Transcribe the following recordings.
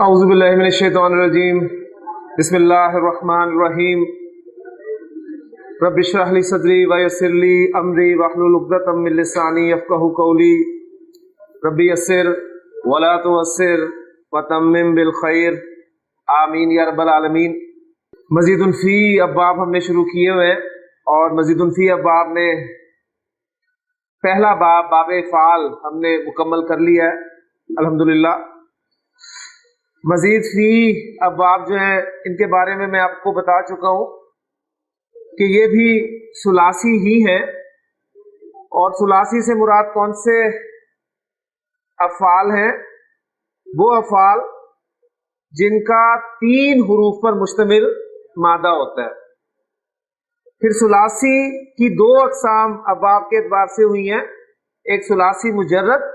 اعوذ باللہ من الشیطان الرجیم بسم اللہ الرحمن الرحیم رب اشرح لی صدری ویسر لی امری واحلل عقدۃ من لسانی یفقہوا قولی رب یسر ولا تعسر وتمم بالخیر آمین یا رب العالمین۔ مزید فی ابواب ہم نے شروع کیے ہوئے ہیں اور مزید فی ابواب میں پہلا باب افعال ہم نے مکمل کر لیا ہے الحمدللہ۔ مزید فی ابواب جو ہیں ان کے بارے میں آپ کو بتا چکا ہوں کہ یہ بھی ثلاثی ہی ہے، اور ثلاثی سے مراد کون سے افعال ہیں؟ وہ افعال جن کا 3 حروف پر مشتمل مادہ ہوتا ہے۔ پھر ثلاثی کی 2 اقسام ابواب کے اعتبار سے ہوئی ہیں، ایک ثلاثی مجرد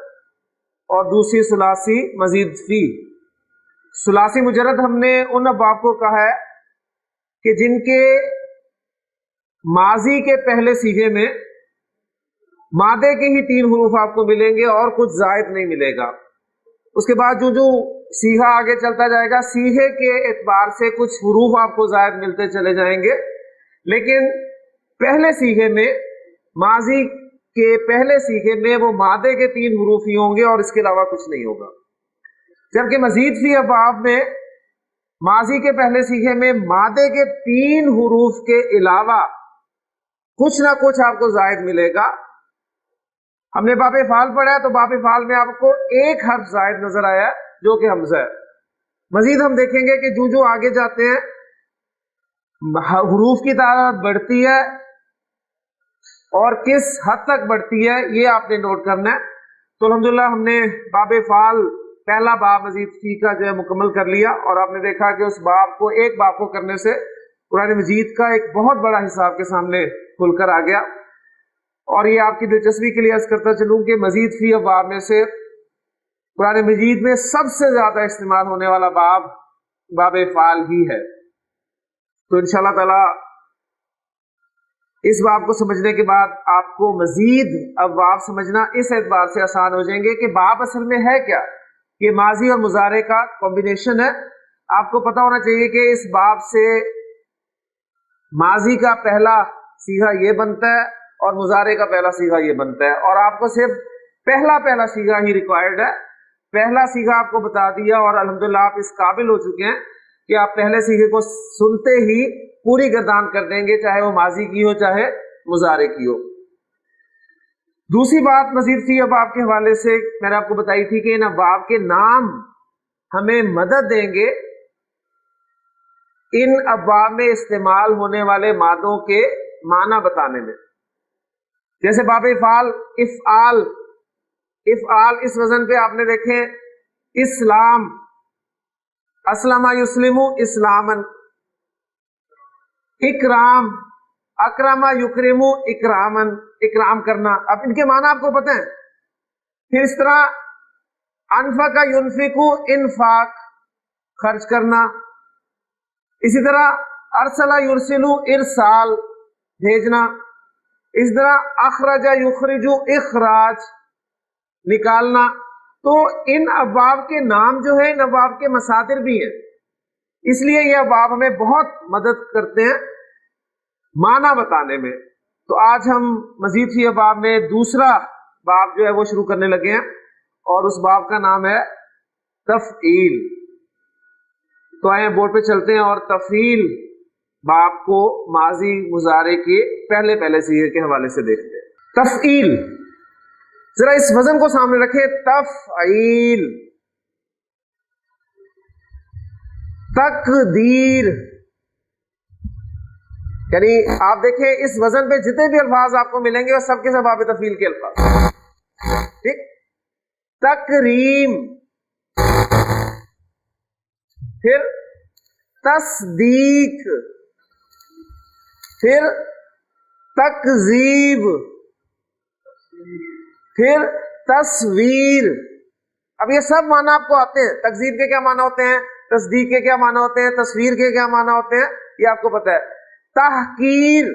اور دوسری ثلاثی مزید فی۔ ثلاثی مجرد ہم نے ان ابواب کو کہا ہے کہ جن کے ماضی کے پہلے صیغے میں مادے کے ہی 3 حروف آپ کو ملیں گے اور کچھ زائد نہیں ملے گا۔ اس کے بعد جو صیغہ آگے چلتا جائے گا، صیغے کے اعتبار سے کچھ حروف آپ کو زائد ملتے چلے جائیں گے، لیکن پہلے صیغے میں، ماضی کے پہلے صیغے میں وہ مادے کے 3 حروف ہی ہوں گے اور اس کے علاوہ کچھ نہیں ہوگا۔ جبکہ مزید فی ابواب میں ماضی کے پہلے صیغے میں مادے کے 3 حروف کے علاوہ کچھ نہ کچھ آپ کو زائد ملے گا۔ ہم نے باب افعال پڑھا ہے تو باب افعال میں آپ کو ایک حرف زائد نظر آیا ہے جو کہ حمزہ ہے۔ مزید ہم دیکھیں گے کہ جو آگے جاتے ہیں حروف کی تعداد بڑھتی ہے اور کس حد تک بڑھتی ہے یہ آپ نے نوٹ کرنا ہے۔ تو الحمدللہ ہم نے باب افعال پہلا باب مزید فی کا جو ہے مکمل کر لیا، اور آپ نے دیکھا کہ اس ایک باب کو کرنے سے قرآن مجید کا ایک بہت بڑا حصہ آپ کے سامنے کھل کر آ گیا۔ اور یہ آپ کی دلچسپی کے لیے عرض کرتا چلوں کہ مزید فی ابواب میں سے قرآن مجید میں سب سے زیادہ استعمال ہونے والا باب افعال ہی ہے۔ تو انشاءاللہ تعالی اس باب کو سمجھنے کے بعد آپ کو مزید ابواب سمجھنا اس اعتبار سے آسان ہو جائیں گے کہ باب اصل میں ہے کیا۔ یہ ماضی اور مضارع کا کمبینیشن ہے۔ آپ کو پتا ہونا چاہیے کہ اس باب سے ماضی کا پہلا صیغہ یہ بنتا ہے اور مضارع کا پہلا صیغہ یہ بنتا ہے، اور آپ کو صرف پہلا صیغہ ہی ریکوائرڈ ہے۔ پہلا صیغہ آپ کو بتا دیا اور الحمدللہ آپ اس قابل ہو چکے ہیں کہ آپ پہلے صیغے کو سنتے ہی پوری گردان کر دیں گے، چاہے وہ ماضی کی ہو چاہے مضارع کی ہو۔ دوسری بات مزید فی ابواب کے حوالے سے میں نے آپ کو بتائی تھی کہ ان ابواب کے نام ہمیں مدد دیں گے ان ابواب میں استعمال ہونے والے مادوں کے معنی بتانے میں۔ جیسے باب افعال، افعال اس وزن پہ آپ نے دیکھیں اسلام، اسلم یسلم اسلامن، اکرام، اکرم یکرم اکرامن، اکرام کرنا۔ اب ان کے معنی آپ کو پتہ ہیں۔ پھر اس طرح انفق ینفق انفاق، خرچ کرنا۔ اسی طرح ارسل یرسل ارسال، بھیجنا۔ اس طرح اخرج یخرج اخراج، نکالنا۔ تو ان ابواب کے نام جو ہیں ان ابواب کے مصادر بھی ہیں، اس لیے یہ ابواب ہمیں بہت مدد کرتے ہیں معنی بتانے میں۔ تو آج ہم مزید فی ابواب میں دوسرا باب جو ہے وہ شروع کرنے لگے ہیں، اور اس باب کا نام ہے تفعیل۔ تو آئیں بورڈ پہ چلتے ہیں اور تفعیل باب کو ماضی مضارع کے پہلے صیغے کے حوالے سے دیکھتے ہیں۔ تفعیل، ذرا اس وزن کو سامنے رکھیں، تفعیل۔ تقدیر، یعنی آپ دیکھیں اس وزن پہ جتنے بھی الفاظ آپ کو ملیں گے وہ سب کے سب باب تفعیل کے الفاظ، ٹھیک۔ تکریم، پھر تصدیق، پھر تکذیب، پھر تصویر۔ اب یہ سب معنی آپ کو آتے ہیں۔ تکذیب کے کیا معنی ہوتے ہیں، تصدیق کے کیا معنی ہوتے ہیں، تصویر کے کیا معنی ہوتے ہیں، یہ آپ کو پتہ ہے۔ تحقیر،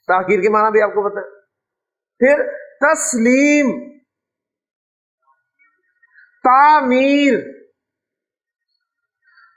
تحقیر کے معنی بھی آپ کو پتہ ہے۔ پھر تسلیم، تعمیر،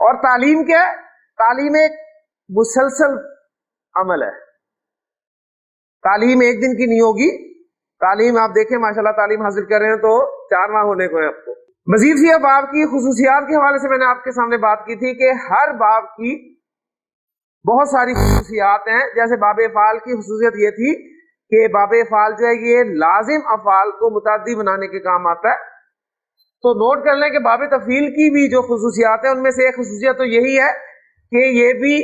اور تعلیم کیا ہے؟ تعلیم ایک مسلسل عمل ہے. تعلیم ایک دن کی نہیں ہوگی. تعلیم آپ دیکھیں ماشاءاللہ تعلیم حاصل کر رہے ہیں تو 4 ماہ ہونے کو ہے آپ کو. مزید فی باب کی خصوصیات کے حوالے سے میں نے آپ کے سامنے بات کی تھی کہ ہر باب کی بہت ساری خصوصیات ہیں. جیسے باب افعال کی خصوصیت یہ تھی کہ باب افعال جو ہے یہ لازم افعال کو متعدی بنانے کے کام آتا ہے. تو نوٹ کر لیں کہ باب تفعیل کی بھی جو خصوصیات ہیں ان میں سے ایک خصوصیت تو یہی ہے کہ یہ بھی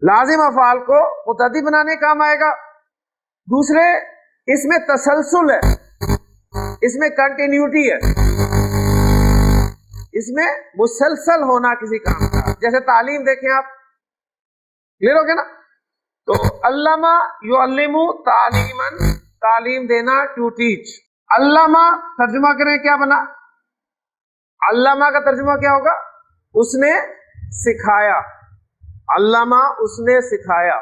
لازم افعال کو متعدی بنانے کا کام آئے گا. دوسرے اس میں تسلسل ہے, اس میں کنٹینیوٹی ہے, اس میں مسلسل ہونا کسی کام کا. جیسے تعلیم دیکھیں آپ, کلیئر ہو گیا نا. تو علامہ یعلم تعلیما, تعلیم دینا, ٹو ٹیچ. علامہ ترجمہ کریں کیا بنا؟ علامہ کا ترجمہ کیا ہوگا؟ اس نے سکھایا. علامہ اس نے سکھایا.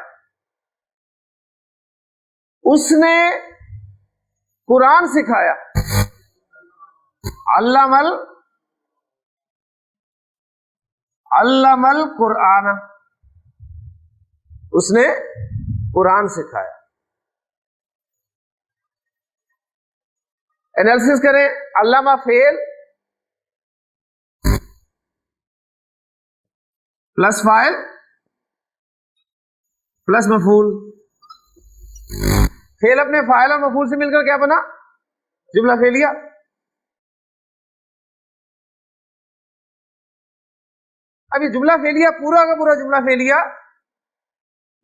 اس نے قرآن سکھایا. علم القرآن, اس نے قرآن سکھایا. انالیسس کریں. علامہ فعل پلس فاعل پلس مفعول. فعل اپنے فاعل اور مفعول سے مل کر کیا بنا؟ جملہ فعلیہ. ابھی جملہ فعلیہ پورا کا پورا جملہ فعلیہ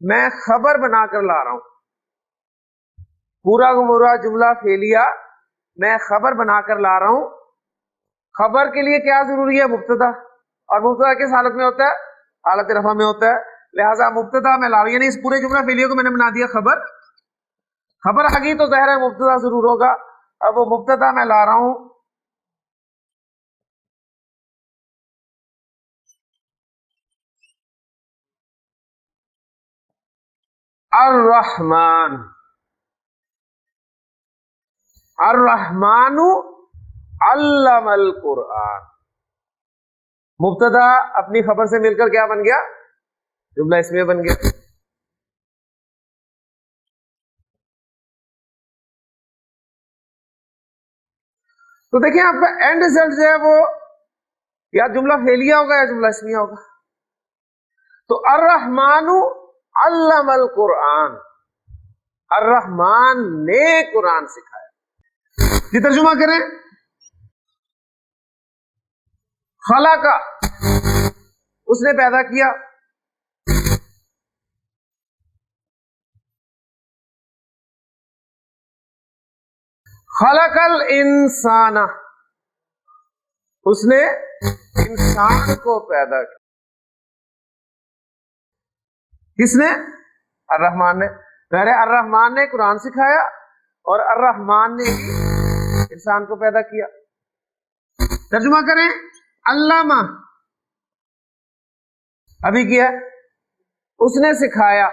میں خبر بنا کر لا رہا ہوں. پورا کا پورا جملہ فعلیہ میں خبر بنا کر لا رہا ہوں. خبر کے لیے کیا ضروری ہے؟ مبتدا. اور مبتدا کس حالت میں ہوتا ہے؟ حالت رفع میں ہوتا ہے. لہذا مبتدا میں لا رہا ہوں, یعنی اس پورے جملہ فعلیہ کو میں نے بنا دیا خبر. خبر آ گئی تو ظاہر ہے مبتدا ضرور ہوگا. اب وہ مبتدا میں لا رہا ہوں الرحمن. الرحمن علم القرآن. مبتدا اپنی خبر سے مل کر کیا بن گیا؟ جملہ اسمیہ بن گیا. تو دیکھیں آپ کا اینڈ ریزلٹ جو ہے وہ یا جملہ فعلیہ ہوگا یا جملہ اسمیہ ہوگا. تو الرحمن علم القرآن, الرحمن نے قرآن سکھایا. یہ ترجمہ کریں. خلق, اس نے پیدا کیا. خلق الانسان, اس نے انسان کو پیدا کیا. کس نے؟ الرحمن نے. پہلے الرحمن نے قرآن سکھایا اور الرحمن نے انسان کو پیدا کیا. ترجمہ کریں. علامہ ابھی کیا, اس نے سکھایا.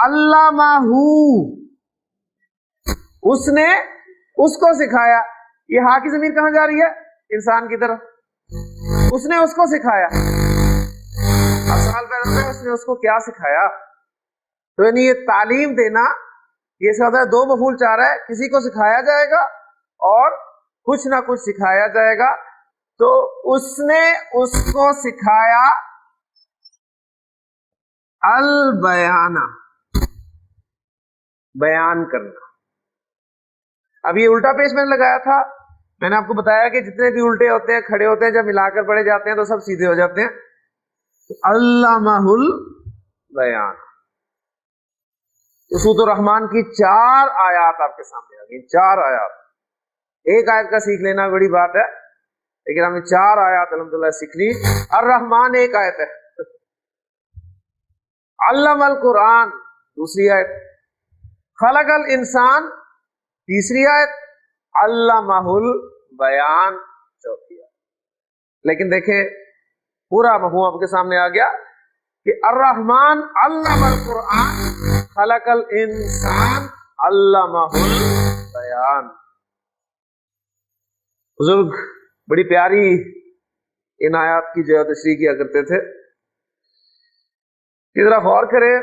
علامہ اس نے اس کو سکھایا. یہ ہاں کی ضمیر کہاں جا رہی ہے؟ انسان کی طرف. اس نے اس کو سکھایا. اب سوال پیدا ہوتا ہے اس نے اس کو کیا سکھایا؟ تو یعنی یہ تعلیم دینا یہ سے ہوتا ہے دو مفعول چاہ رہا ہے. کسی کو سکھایا جائے گا اور کچھ نہ کچھ سکھایا جائے گا. تو اس نے اس کو سکھایا. البیان, بیان کرنا. اب یہ الٹا پیش میں نے لگایا تھا. میں نے آپ کو بتایا کہ جتنے بھی الٹے ہوتے ہیں کھڑے ہوتے ہیں جب ملا کر پڑھے جاتے ہیں تو سب سیدھے ہو جاتے ہیں. علامہ البیان. سورۃ الرحمن کی 4 آیات آپ کے سامنے آ گئی. 4 آیات. ایک آیت کا سیکھ لینا بڑی بات ہے, لیکن ہم نے 4 آیات الحمدللہ سیکھ لی. الرحمن ایک آیت ہے. علم القرآن دوسری آیت. خلق الانسان تیسری آیت. علمہ البیان چوتھی آیت. لیکن دیکھیں پورا مفہوم آپ کے سامنے آ گیا کہ الرحمن علم القرآن خلق الانسان علمہ البیان. بزرگ بڑی پیاری ان آیات کی جو ہے تشریح کیا کرتے تھے کہ ذرا غور کریں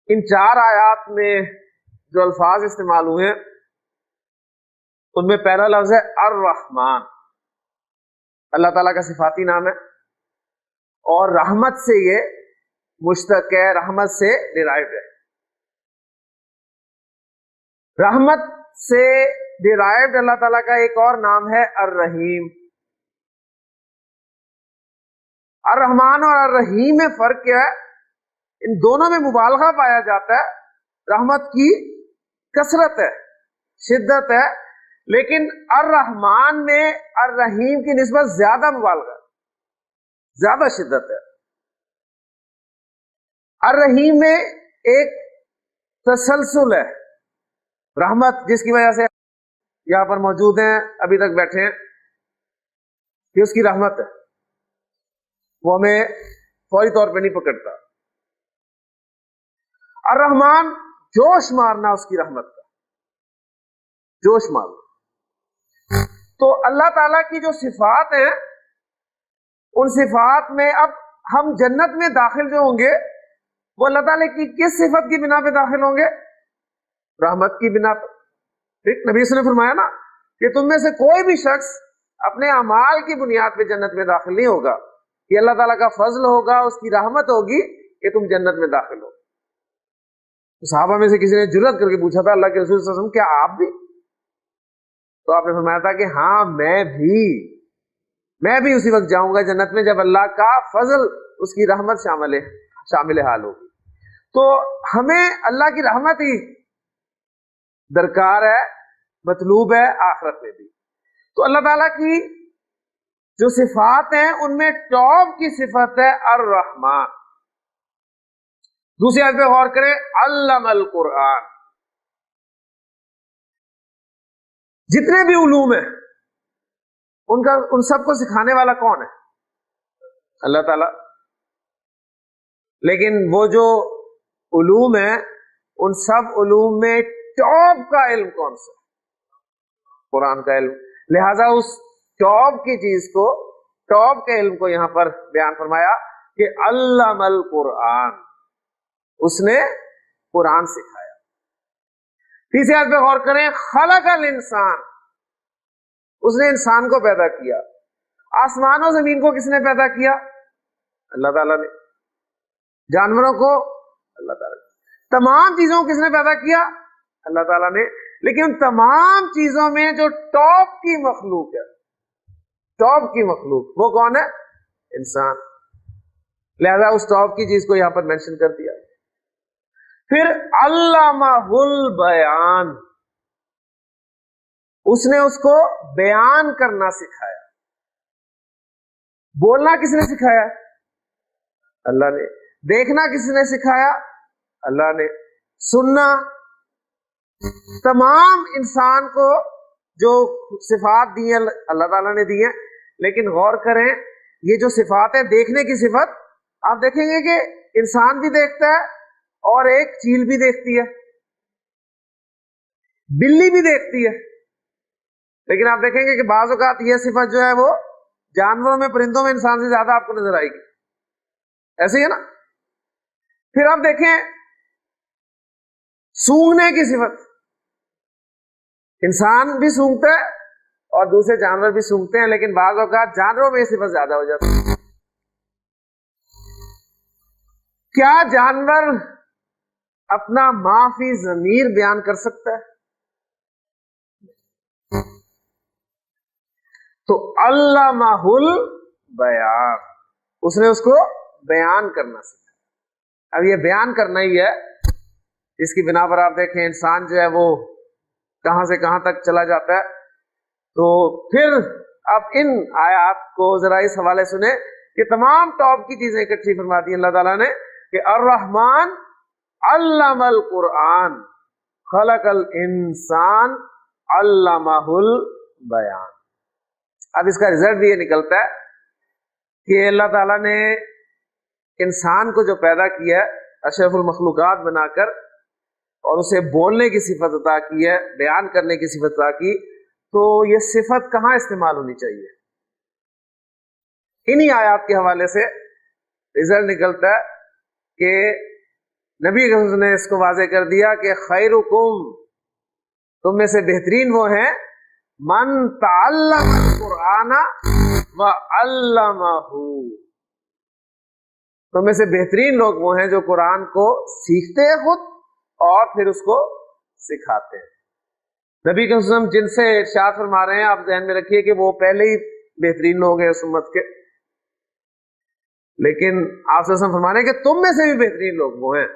ان 4 آیات میں جو الفاظ استعمال ہوئے ہیں ان میں پہلا لفظ ہے الرحمن، اللہ تعالیٰ کا صفاتی نام ہے، اور رحمت سے یہ مشتق ہے، رحمت سے ڈیرائیوڈ ہے۔ رحمت سے ڈیرائیوڈ اللہ تعالیٰ کا ایک اور نام ہے الرحیم۔ الرحمن اور الرحیم میں فرق کیا ہے؟ ان دونوں میں مبالغہ پایا جاتا ہے، رحمت کی کثرت ہے، شدت ہے، لیکن الرحمن میں الرحیم کی نسبت زیادہ مبالغہ ہے، زیادہ شدت ہے۔ الرحیم میں ایک تسلسل ہے، رحمت جس کی وجہ سے یہاں پر موجود ہیں، ابھی تک بیٹھے ہیں، کہ اس کی رحمت ہے، وہ ہمیں فوری طور پہ نہیں پکڑتا۔ الرحمن جوش مارنا اس کی رحمت کا، جوش مارنا۔ تو اللہ تعالیٰ کی جو صفات ہیں ان صفات میں اب ہم جنت میں داخل جو ہوں گے وہ اللہ تعالیٰ کی کس صفت کی بنا پہ داخل ہوں گے؟ رحمت کی بنا پر۔ ٹھیک، نبی صلی اللہ علیہ وسلم نے فرمایا نا کہ تم میں سے کوئی بھی شخص اپنے اعمال کی بنیاد پہ جنت میں داخل نہیں ہوگا، یہ اللہ تعالیٰ کا فضل ہوگا، اس کی رحمت ہوگی کہ تم جنت میں داخل ہو۔ صحابہ میں سے کسی نے جرات کر کے پوچھا تھا اللہ کے رسول صلی اللہ علیہ وسلم کیا آپ بھی؟ تو آپ نے فرمایا تھا کہ ہاں میں بھی اسی وقت جاؤں گا جنت میں جب اللہ کا فضل، اس کی رحمت شامل حال ہوگی۔ تو ہمیں اللہ کی رحمت ہی درکار ہے، مطلوب ہے آخرت میں بھی۔ تو اللہ تعالیٰ کی جو صفات ہیں ان میں ٹاپ کی صفت ہے الرحمن۔ دوسری آیت پہ غور کریں، علم القرآن۔ جتنے بھی علوم ہیں ان سب کو سکھانے والا کون ہے؟ اللہ تعالیٰ۔ لیکن وہ جو علوم ہیں ان سب علوم میں ٹاپ کا علم کون سا؟ قرآن کا علم۔ لہذا اس ٹاپ کی چیز کو، ٹاپ کے علم کو یہاں پر بیان فرمایا کہ علم القرآن، اس نے قرآن سکھایا۔ تیسری آیت پہ غور کریں، خلق الانسان، اس نے انسان کو پیدا کیا۔ آسمان و زمین کو کس نے پیدا کیا؟ اللہ تعالیٰ نے۔ جانوروں کو اللہ تعالیٰ نے۔ تمام چیزوں کو کس نے پیدا کیا؟ اللہ تعالیٰ نے۔ لیکن ان تمام چیزوں میں جو ٹاپ کی مخلوق ہے، ٹاپ کی مخلوق، وہ کون ہے؟ انسان۔ لہذا اس ٹاپ کی چیز کو یہاں پر مینشن کر دیا۔ پھر علمہ البیان، اس نے اس کو بیان کرنا سکھایا۔ بولنا کس نے سکھایا؟ اللہ نے۔ دیکھنا کس نے سکھایا؟ اللہ نے۔ سننا، تمام انسان کو جو صفات دی ہیں اللہ تعالیٰ نے دی ہیں، لیکن غور کریں یہ جو صفات ہے، دیکھنے کی صفت، آپ دیکھیں گے کہ انسان بھی دیکھتا ہے اور ایک چیل بھی دیکھتی ہے، بلی بھی دیکھتی ہے، لیکن آپ دیکھیں گے کہ بعض اوقات یہ صفت جو ہے وہ جانوروں میں، پرندوں میں انسان سے زیادہ آپ کو نظر آئے گی۔ ایسے ہی ہے نا؟ پھر آپ دیکھیں سونگنے کی صفت، انسان بھی سونگتا ہے اور دوسرے جانور بھی سونگتے ہیں، لیکن بعض اوقات جانوروں میں یہ صفت زیادہ ہو جاتی ہے۔ کیا جانور اپنا ما فی ضمیر بیان کر سکتا ہے؟ تو علمہ البیان، اس نے اس کو بیان کرنا سکھایا۔ اب یہ بیان کرنا ہی ہے، اس کی بنا پر آپ دیکھیں انسان جو ہے وہ کہاں سے کہاں تک چلا جاتا ہے۔ تو پھر آپ ان آیات کو ذرا اس حوالے سنیں کہ تمام ٹاپ کی چیزیں اکٹھی فرما دی اللہ تعالیٰ نے کہ الرحمن علم القرآن خلق الانسان علمہ البیان۔ اب اس کا رزلٹ بھی یہ نکلتا ہے کہ اللہ تعالیٰ نے انسان کو جو پیدا کیا ہے اشرف المخلوقات بنا کر، اور اسے بولنے کی صفت عطا کی ہے، بیان کرنے کی صفت عطا کی، تو یہ صفت کہاں استعمال ہونی چاہیے؟ انہی آیات کے حوالے سے رزلٹ نکلتا ہے کہ نبی نے اس کو واضح کر دیا کہ خیرکم، تم میں سے بہترین وہ ہیں من تعلم القرآن وعلمہ، تم میں سے بہترین لوگ وہ ہیں جو قرآن کو سیکھتے ہیں خود اور پھر اس کو سکھاتے ہیں۔ نبی کے وسلم جن سے ارشاد فرما رہے ہیں، آپ ذہن میں رکھیے کہ وہ پہلے ہی بہترین لوگ ہیں اس امت کے، لیکن آپ صلی اللہ علیہ وسلم فرما رہے ہیں کہ تم میں سے بھی بہترین لوگ وہ ہیں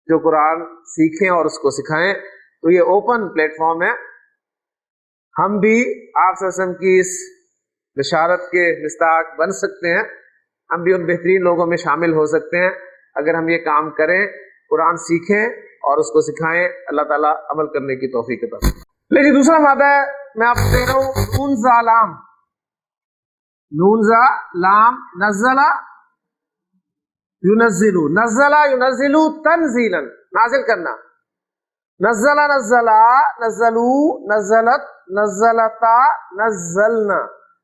جو قرآن سیکھیں اور اس کو سکھائیں۔ تو یہ اوپن پلیٹ فارم ہے، ہم بھی آپ صلی اللہ علیہ وسلم کی اس بشارت کے مصداق بن سکتے ہیں، ہم بھی ان بہترین لوگوں میں شامل ہو سکتے ہیں اگر ہم یہ کام کریں، قرآن سیکھیں اور اس کو سکھائیں۔ اللہ تعالیٰ عمل کرنے کی توفیق عطا فرمائے۔ لیکن دوسرا مادہ ہے، میں آپ کو دے رہا ہوں نون زا لام، نون زا لام، نزلہ ینزلو، نزلہ ینزلو تنزیلا، نازل کرنا، نزلہ نزلہ، نزلو نزلت، نزلتا نزلنا،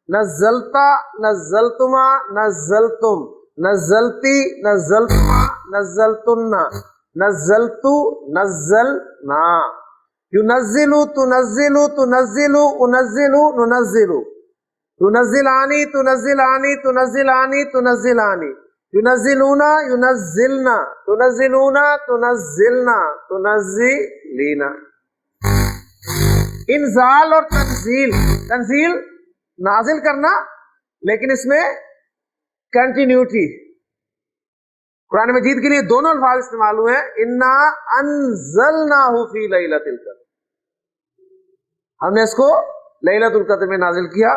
نزلتا نزلتما، نزلتم، نزلتی نزلتما، نزلتن، نزلتو نزلنا، ینزلو تنزلو، تنزلو انزلو ننزلو، تنزلانی تنزلانی تنزلانی تنزلانی، ینزلونا ینزلنا، تنزلونا تنزلنا، تنزلینا۔ انزال اور تنزیل، تنزیل نازل کرنا، لیکن اس میں کنٹینیوٹی، قرآن مجید کے لیے دونوں الفاظ استعمال ہوئے ہیں، انا انزلناہ فی لیلۃ القدر، ہم نے اس کو لیلۃ القدر میں نازل کیا۔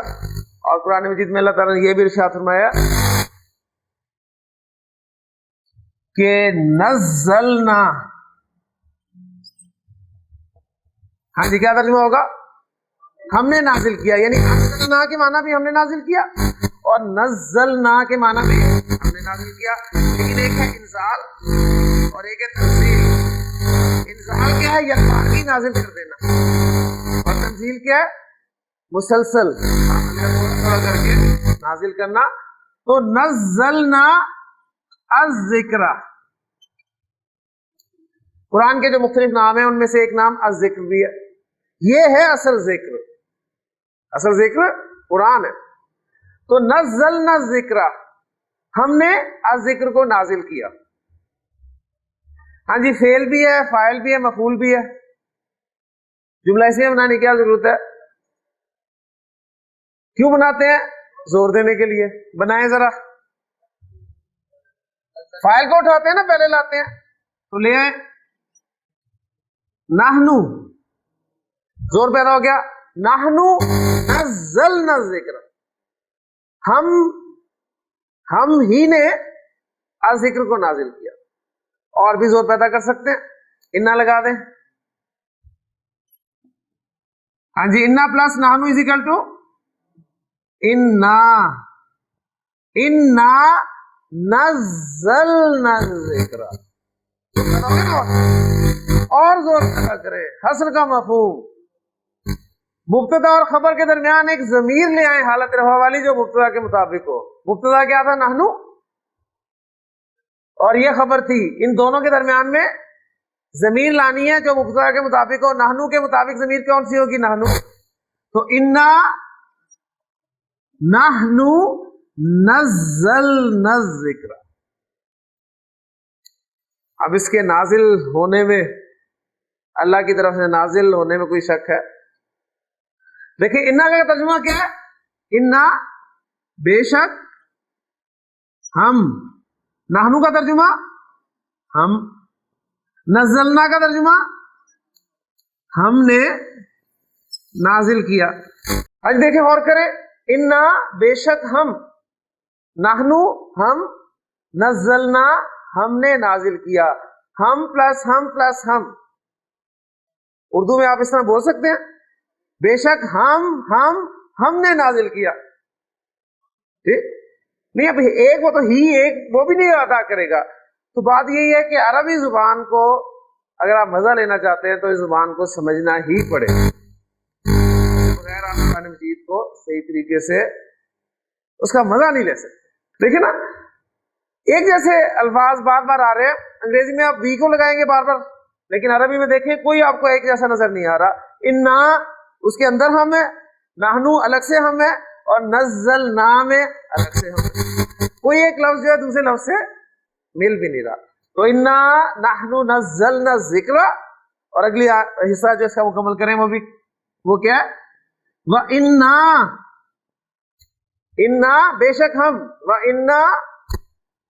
اور قرآن مجید میں اللہ تعالیٰ نے یہ بھی ارشاد فرمایا کہ نزلنا، ہاں جی کیا ترجمہ ہوگا؟ ہم نے نازل کیا، یعنی انزلنا کے معنی بھی ہم نے نازل کیا اور نزلنا کے معنی بھی ہم نے نازل کیا۔ لیکن ایک ہے انزال اور ایک ہے تنزیل۔ انزال کیا ہے؟ یکبارگی نازل کر دینا، اور تنزیل کیا ہے؟ مسلسل کر کے نازل کرنا۔ تو نزلنا الذکر، قرآن کے جو مختلف نام ہیں ان میں سے ایک نام الذکر بھی ہے، یہ ہے اصل ذکر، اصل ذکر قرآن ہے۔ تو نزلنا الذکر، ہم نے الذکر کو نازل کیا۔ ہاں جی، فعل بھی ہے، فاعل بھی ہے، مفعول بھی ہے، جملہ اس میں بنانے کی کیا ضرورت ہے؟ کیوں بناتے ہیں؟ زور دینے کے لیے۔ بنائیں ذرا، فائل کو اٹھاتے ہیں نا، پہلے لاتے ہیں، تو لے آئیں نحنو، زور پیدا ہو گیا، نحنو نزلنا الذکر، ہم ہی نے الذکر کو نازل کیا۔ اور بھی زور پیدا کر سکتے ہیں، انا لگا دیں، ہاں جی، انا پلس نحنو از اکول ٹو انا نزلنا الذکر، اور زور پیدا کرے، حصر کا مفہوم، مبتدا اور خبر کے درمیان ایک ضمیر لے آئے حالت رفع والی جو مبتدا کے مطابق ہو۔ مبتدا کیا تھا؟ نحنو، اور یہ خبر تھی، ان دونوں کے درمیان میں ضمیر لانی ہے جو مبتدا کے مطابق ہو۔ نحنو کے مطابق ضمیر کون سی ہوگی؟ نحنو۔ تو انا نحنو نزلنا الذکر۔ اب اس کے نازل ہونے میں، اللہ کی طرف سے نازل ہونے میں کوئی شک ہے؟ دیکھیں انا کا ترجمہ کیا ہے؟ انا بے شک ہم، نحنو کا ترجمہ ہم، نزلنا کا ترجمہ ہم نے نازل کیا۔ آج دیکھیں غور کریں، انا بے شک ہم، نحنو ہم، نزلنا ہم نے نازل کیا، ہم پلس ہم پلس ہم۔ اردو میں آپ اس طرح بول سکتے ہیں، بے شک ہم نے نازل کیا، ٹھیک نہیں؟ اب ایک وہ تو ہی ایک وہ بھی نہیں ادا کرے گا۔ تو بات یہی ہے کہ عربی زبان کو اگر آپ مزہ لینا چاہتے ہیں تو اس زبان کو سمجھنا ہی پڑے، بغیر آپ قرآن مجید کو صحیح طریقے سے اس کا مزہ نہیں لے سکتے. دیکھیں نا ایک جیسے الفاظ بار بار آ رہے ہیں. انگریزی میں آپ وی کو لگائیں گے بار بار, لیکن عربی میں دیکھیں کوئی آپ کو ایک جیسا نظر نہیں آ رہا. انا اس کے اندر ہم ہے, نحنو الگ سے ہم ہے, اور نزلنا میں الگ سے ہم ہے. کوئی ایک لفظ جو ہے دوسرے لفظ سے مل بھی نہیں رہا. تو انا نحنو نزلنا الذکر, اور اگلی حصہ جو اس کا مکمل کریں وہ کیا ہے, وَإِنَّا بے شک ہم, وَإِنَّا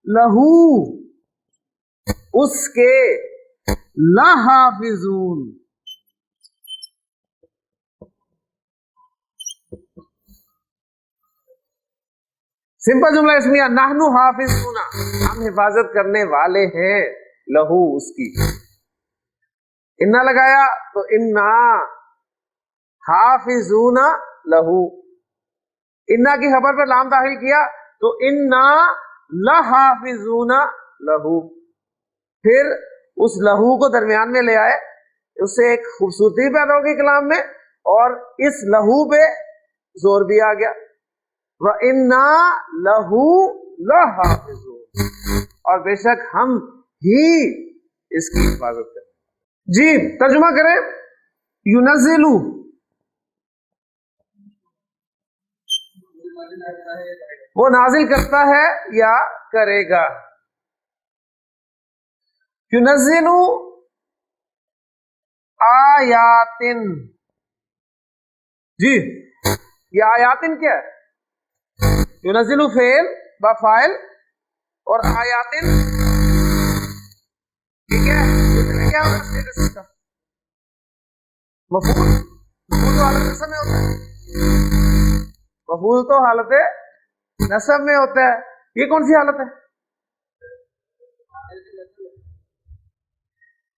لہو اس کے, لحافظون سمپل جملہ اسمیہ, نحنو حافظون ہم حفاظت کرنے والے ہیں, لہو اس کی. انا لگایا تو انا حافظون لہو, انا کی خبر پر لام داخل کیا تو انا لحافظون لہو. پھر اس لہو کو درمیان میں لے آئے, اس سے ایک خوبصورتی پیدا ہوگی کلام میں, اور اس لہو پہ زور بھی آ گیا. وَإِنَّا لَهُ لَحَافِظُونَ, اور بے شک ہم ہی اس کی حفاظت کریں. جی ترجمہ کریں. یُنَزِّلُ وہ نازل کرتا ہے یا کرے گا. یُنَزِّلُ آیاتن, جی یہ آیاتن کیا ہے؟ یُنَزِّلُ فعل با فاعل, اور آیاتن ٹھیک ہے کیا ہوگا مفعول. مفعول تو حالت نصب میں ہوتا ہے, مفعول تو حالت نصب میں ہوتا ہے. یہ کون سی حالت ہے؟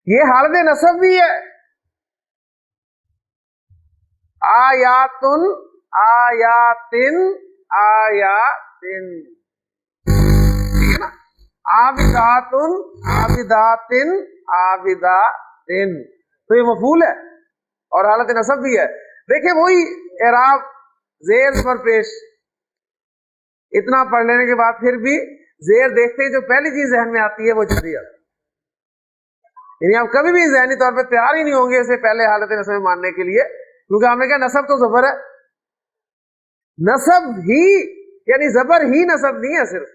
یہ حالت نصب بھی ہے. آیاتن آیاتن آیاتن, ٹھیک ہے نا. عابداتن عابداتن عابداتن, تو یہ مفعول ہے اور حالت نصب بھی ہے. دیکھیں وہی اعراب زیر پر پیش, اتنا پڑھ لینے کے بعد پھر بھی زیر دیکھتے ہی جو پہلی چیز ذہن میں آتی ہے وہ جاری ہے. یعنی آپ کبھی بھی ذہنی طور پہ تیار ہی نہیں ہوں گے اسے پہلے حالت نصب میں ماننے کے لیے, کیونکہ ہم نے کہا نصب تو زبر ہے. نصب ہی یعنی زبر ہی نصب نہیں ہے صرف,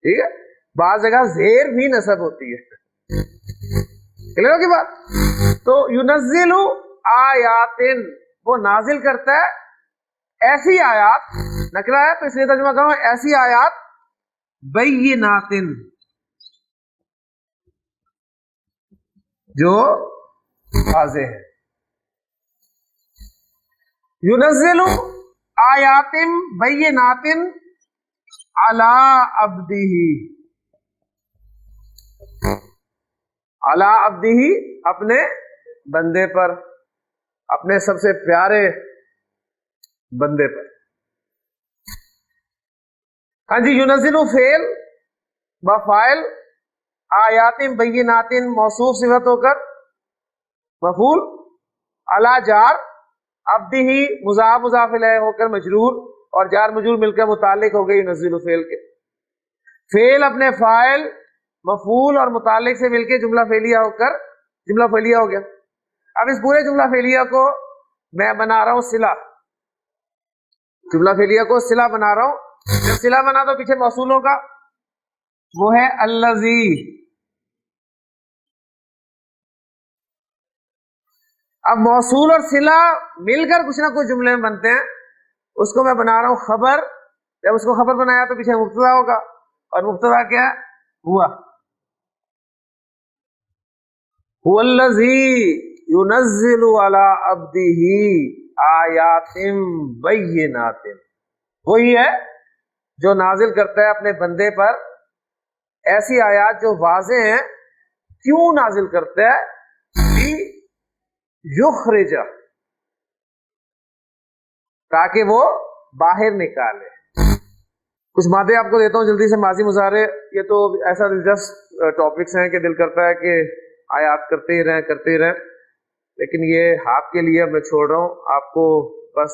ٹھیک ہے, بعض جگہ زیر بھی نصب ہوتی ہے. کلیئر ہوگی بات. تو یُنَزِّلُ آیاتن وہ نازل کرتا ہے ایسی آیات, نکرا ہے تو اس لیے ترجمہ کروں ایسی آیات, بیناتن جو واضح ہے. یُنَزِّلُ آیاتن بیناتن علی عبدہ, علی عبدہ اپنے بندے پر, اپنے سب سے پیارے بندے پر. ہاں جی, یُنَزِّلُ فعل با فاعل, آیاتن بیناتن موصوف صفت ہو کر مفعول, علی جار, عبدہ مضاف مضاف الیہ ہو کر مجرور, اور جار مجرور مل کر متعلق ہو گئی یُنَزِّلُ فعل کے. فعل اپنے فاعل مفعول اور متعلق سے مل کے جملہ فعلیہ ہو کر جملہ فعلیہ ہو گیا. اب اس پورے جملہ فعلیہ کو میں بنا رہا ہوں صلہ, جملہ فعلیہ کو صلہ بنا رہا ہوں. جب صلہ بنا تو پیچھے موصول ہوگا, وہ ہے الذی. اب موصول اور صلہ مل کر کچھ نہ کچھ جملے میں بنتے ہیں, اس کو میں بنا رہا ہوں خبر. جب اس کو خبر بنایا تو پیچھے مبتدا ہوگا, اور مبتدا کیا ہے؟ ہوا. هو الذی ينزل على عبده آیات بینات, وہی ہے جو نازل کرتا ہے اپنے بندے پر ایسی آیات جو واضح ہیں. کیوں نازل کرتا ہے؟ یخرج, تاکہ وہ باہر نکالے. کچھ مادے آپ کو دیتا ہوں جلدی سے. ماضی مضارع, یہ تو ایسا دلچسپ ٹاپکس ہیں کہ دل کرتا ہے کہ آیات کرتے ہی رہیں, لیکن یہ آپ کے لیے میں چھوڑ رہا ہوں. آپ کو بس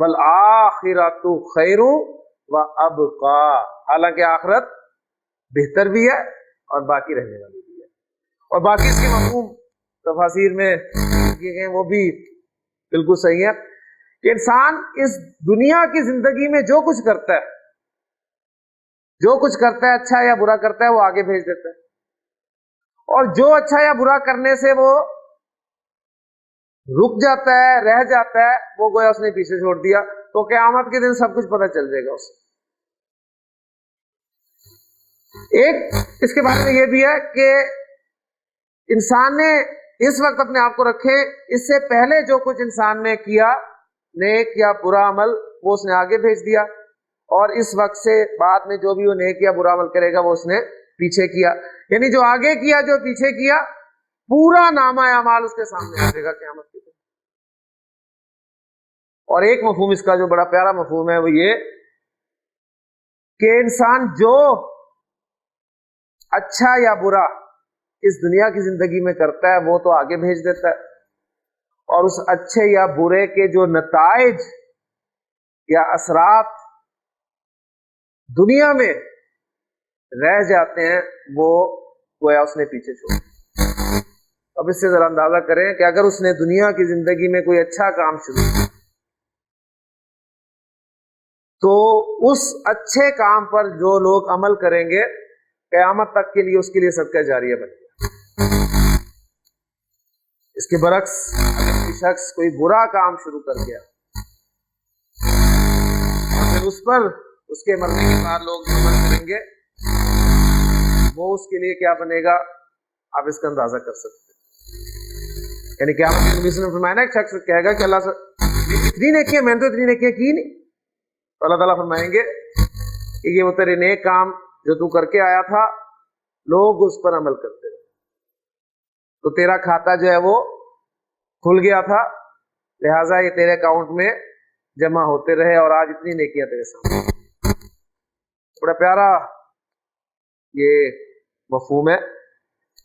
والآخرۃ خیر و ابقا، حالانکہ آخرت بہتر بھی ہے اور باقی رہنے والی بھی ہے. اور باقی اس کے مفہوم تفاسیر میں کیے گئے وہ بھی بالکل صحیح ہے کہ انسان اس دنیا کی زندگی میں جو کچھ کرتا ہے اچھا یا برا کرتا ہے وہ آگے بھیج دیتا ہے، اور جو اچھا یا برا کرنے سے وہ رک جاتا ہے، رہ جاتا ہے، وہ گویا اس نے پیچھے چھوڑ دیا. تو قیامت کے دن سب کچھ پتہ چل جائے گا اسے. ایک اس کے بارے میں یہ بھی ہے کہ انسان نے اس وقت اپنے آپ کو رکھے، اس سے پہلے جو کچھ انسان نے کیا نیک یا برا عمل وہ اس نے آگے بھیج دیا، اور اس وقت سے بعد میں جو بھی وہ نیک یا برا عمل کرے گا وہ اس نے پیچھے کیا. یعنی جو آگے کیا جو پیچھے کیا، پورا نامہ اعمال اس کے سامنے آ جائے گا قیامت کے دن. اور ایک مفہوم اس کا جو بڑا پیارا مفہوم ہے وہ یہ کہ انسان جو اچھا یا برا اس دنیا کی زندگی میں کرتا ہے وہ تو آگے بھیج دیتا ہے، اور اس اچھے یا برے کے جو نتائج یا اثرات دنیا میں رہ جاتے ہیں وہ گویا اس نے پیچھے چھوڑ. اب اس سے ذرا اندازہ کریں کہ اگر اس نے دنیا کی زندگی میں کوئی اچھا کام شروع کیا تو اس اچھے کام پر جو لوگ عمل کریں گے قیامت تک کے لیے اس کے لیے صدقہ جاریہ بن گیا. اس کے برعکس اگر کوئی شخص کوئی برا کام شروع کر گیا اور پھر اس پر اس کے مرنے کے بعد لوگ جو عمل کریں گے وہ اس کے لیے کیا بنے گا، آپ اس کا اندازہ کر سکتے ہیں. یعنی کیا نبی نے فرمایا نا، ایک شخص کہے گا کہ اللہ سے اتنی نیکیاں میں نے تو اتنی نیکیاں کی نہیں، تو اللہ تعالیٰ فرمائیں گے کہ یہ وہ تیرے نیک کام جو تو کر کے آیا تھا لوگ اس پر عمل کرتے رہے، تو تیرا کھاتا جو ہے وہ کھل گیا تھا، لہٰذا یہ تیرے اکاؤنٹ میں جمع ہوتے رہے اور آج اتنی نیکیاں تیرے سامنے. بڑا پیارا یہ مفہوم ہے.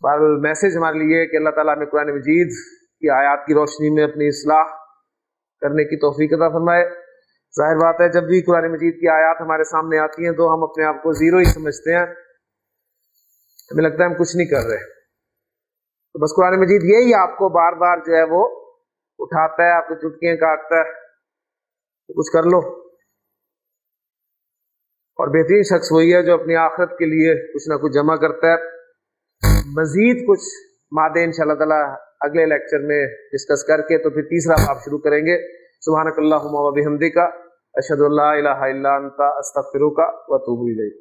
بہرحال میسج ہمارے لیے کہ اللہ تعالیٰ نے قرآن مجید کی آیات کی روشنی میں اپنی اصلاح کرنے کی توفیق عطا فرمائے. ظاہر بات ہے جب بھی قرآن مجید کی آیات ہمارے سامنے آتی ہیں تو ہم اپنے آپ کو زیرو ہی سمجھتے ہیں، ہمیں لگتا ہے ہم کچھ نہیں کر رہے. تو بس قرآن مجید یہی آپ کو بار بار جو ہے وہ اٹھاتا ہے، آپ کو چٹکیاں کاٹتا ہے، تو کچھ کر لو. اور بہترین شخص وہی ہے جو اپنی آخرت کے لیے کچھ نہ کچھ جمع کرتا ہے. مزید کچھ مادے انشاءاللہ تعالی اگلے لیکچر میں ڈسکس کر کے تو پھر تیسرا باب شروع کریں گے. سبحانک اللہم و بحمدک، اشہد ان لا الہ الا انت، استغفرک و اتوب الیک.